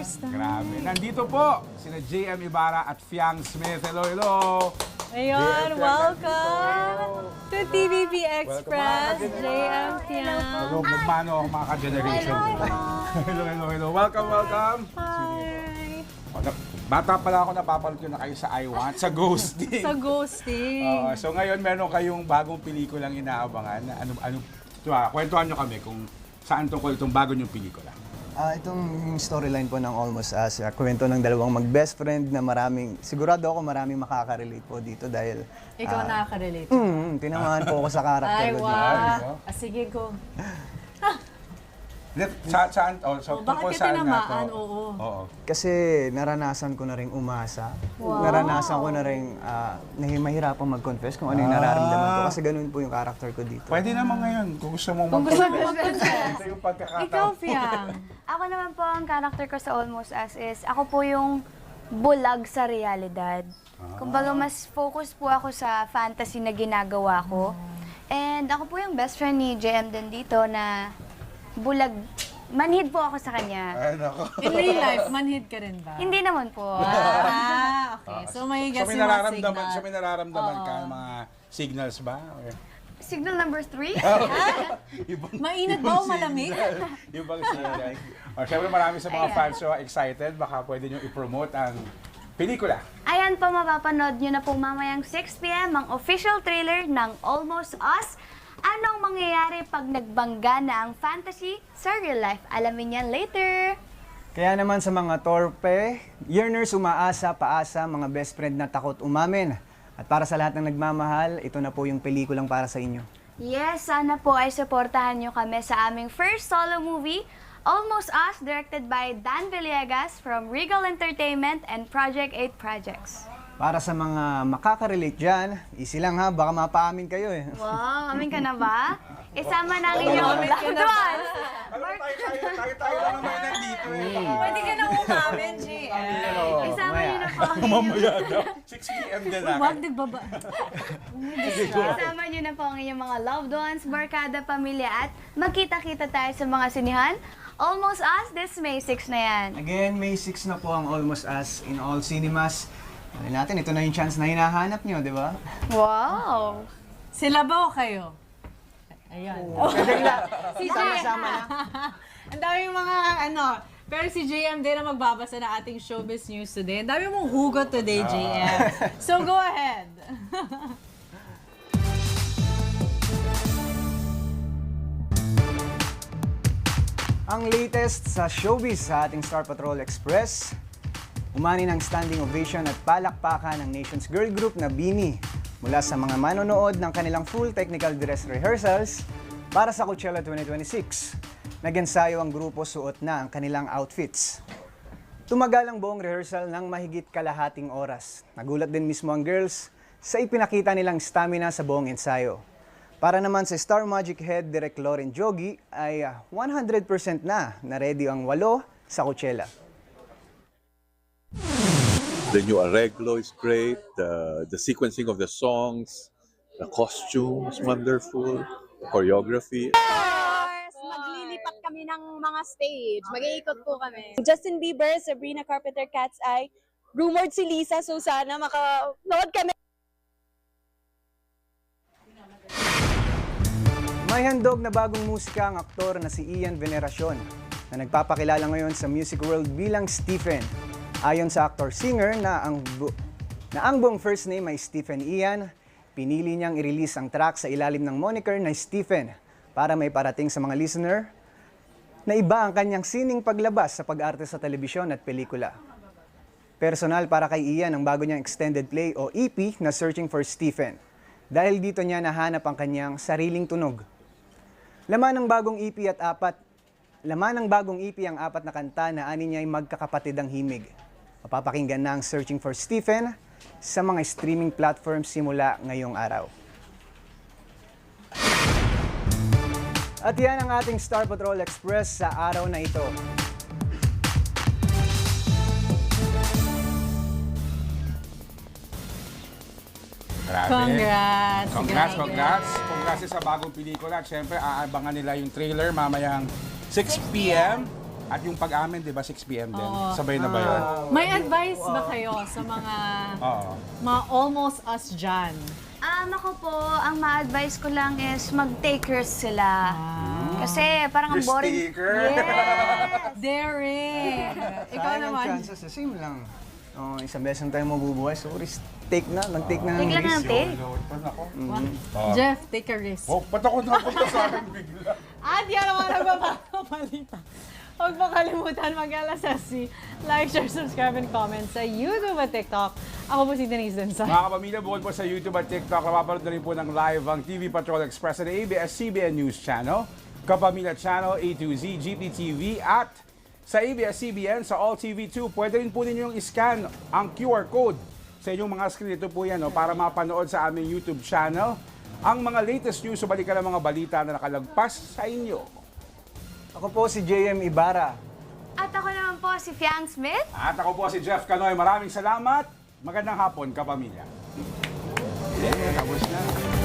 first time. Grabe. Nandito po sina JM Ibarra at Fiang Smith. Hello, hello. Ayun, JM, welcome to TVP Express, JM Piang. Hello, magmano ako mga ka-generation. Hello, hello, hello. Welcome, welcome. Hi! Bata pala ako, napapanood ko na kayo sa I Want, sa Ghosting. Sa ghosting. So ngayon, meron kayong bagong pelikulang inaabangan. Kwentuhan nyo kami kung saan tungkol itong bago nyong pelikula. Itong storyline po ng Almost Us, kwento ng dalawang mag-best friend na sigurado ako maraming makaka-relate po dito dahil... Ikaw nakaka-relate. Tinamaan po ako sa karakter Ay, ko dito. wow. Sige, go. Saan? Bakit ka tinamaan? Oo. Kasi naranasan ko na rin umasa. Wow. Naranasan ko na rin mahirapang mag-confess kung ano yung nararamdaman ko. Kasi ganun po yung karakter ko dito. Pwede naman ngayon kung gusto mong Kung gusto mo mag-confess. Ito yung pagkakataon. Ikaw, Fiang. Ako naman po, ang character ko sa Almost Us is, ako po yung bulag sa realidad. Kumbaga, mas focus po ako sa fantasy na ginagawa ko. And ako po yung best friend ni JM din dito na bulag. Manhid po ako sa kanya. Ay, nako. In real life, manhid ka rin ba? Hindi naman po. Okay. So may guess may yung mga nararamdaman, signal. may nararamdaman ka, mga signals ba? Okay. Signal number 3? Mainit ba o malamig? Yung bang signal. Siyempre marami sa mga fans so excited, baka pwede nyo i-promote ang pelikula. Ayan po, mapapanood nyo na po mamayang 6 p.m. ang official trailer ng Almost Us. Anong mangyayari pag nagbangga na ang fantasy sa real life? Alamin yan later. Kaya naman sa mga torpe, yearners umaasa, paasa, mga best friend na takot umamin. At para sa lahat ng nagmamahal, ito na po yung pelikulang para sa inyo. Yes, sana po ay supportahan nyo kami sa aming first solo movie, Almost Us, directed by Dan Villegas from Regal Entertainment and Project 8 Projects. Para sa mga makaka-relate dyan, easy lang ha, baka mapaamin kayo eh. Wow, amin ka na ba? Isama na ang inyong loved ones. Tayo lang naman nandito eh. Pwede ka na umamin, GM. Isama nyo na po ang Mamaya daw. 6 p.m. din lang. Huwag nagbaba. Isama nyo na po ang inyong mga loved ones, barkada, pamilya at magkita-kita tayo sa mga sinihan. Almost Us, this May 6 na yan. Again, May 6 na po ang Almost Us in all cinemas. Alam natin, ito na yung chance na hinahanap nyo, di ba? Wow! Sila ba o kayo? Ayan. Si JM. Sama-sama na. Ang daming mga pero si JM din ang magbabasa ng ating showbiz news today. Ang dami mong hugot today, JM. So go ahead. Ang latest sa showbiz sa ating Star Patrol Express, umani ng standing ovation at palakpakan ng Nation's girl group na BINI mula sa mga manonood ng kanilang full technical dress rehearsals para sa Coachella 2026. Nag-ensayo ang grupo, suot na ang kanilang outfits. Tumagal ang buong rehearsal ng mahigit kalahating oras. Nagulat din mismo ang girls sa ipinakita nilang stamina sa buong ensayo. Para naman sa Star Magic Head Direk Loren Jogi ay 100% na ready ang 8 sa Coachella. The new arreglo is great, the sequencing of the songs, the costumes, wonderful, the choreography. Maglilipat kami ng mga stage. Mag-iikot po kami. Justin Bieber, Sabrina Carpenter Cat's Eye, rumored si Lisa, so sana makanood kami. May handog na bagong musika ang aktor na si Ian Veneracion na nagpapakilala ngayon sa music world bilang Stephen. Ayon sa actor-singer na ang buong first name ay Stephen Ian, pinili niyang i-release ang track sa ilalim ng moniker na Stephen para may parating sa mga listener na iba ang kanyang sining paglabas sa pag-arte sa telebisyon at pelikula. Personal para kay Ian ang bago niyang extended play o EP na Searching for Stephen. Dahil dito niya nahanap ang kanyang sariling tunog. Laman ng bagong EP ang 4 na kanta na ani niya ay magkakapatid ang himig. Mapapakinggan na ang Searching for Stephen sa mga streaming platforms simula ngayong araw. At yan ang ating Star Patrol Express sa araw na ito. Grabe. Congrats. Congrats sa bagong pelikula. At syempre, aabangan nila yung trailer mamayang 6 p.m. At yung pag-amin, di ba, 6 p.m. din? Oo. Sabay na ba yun? May advice ba kayo sa Oo. mga almost us dyan? Ako po, ang ma-advise ko lang is mag-take risks sila. Kasi parang ang Risk boring. taker. Yes! Daring! Ikaw Sayang ang naman. chances, same lang. Isang beses lang tayo mabubuhay, so risk take na, mag-take na ng Take lang risk. ng take. Lord, paano ako? Jeff, take a risk. Oh, ba't ako napunta sa akin bigla? At yan ang mga nagpapabalita. Huwag mo kalimutan mag-alasasi. Like, share, subscribe, and comment sa YouTube at TikTok. Ako po si Denise Denson. Mga kapamilya, bukod po sa YouTube at TikTok, napapanood na rin po ng live ang TV Patrol Express at ABS-CBN News Channel, Kapamilya Channel, A to Z, GPTV, at sa ABS-CBN, sa All TV2. Pwede rin po ninyong i-scan ang QR code sa inyong mga screen. Ito po yan, para mapanood sa aming YouTube channel ang mga latest news o balikan ng mga balita na nakalagpas sa inyo. Ako po si JM Ibarra. At ako naman po si Fiang Smith. At ako po si Jeff Canoy. Maraming salamat. Magandang hapon, kapamilya. Tapos na.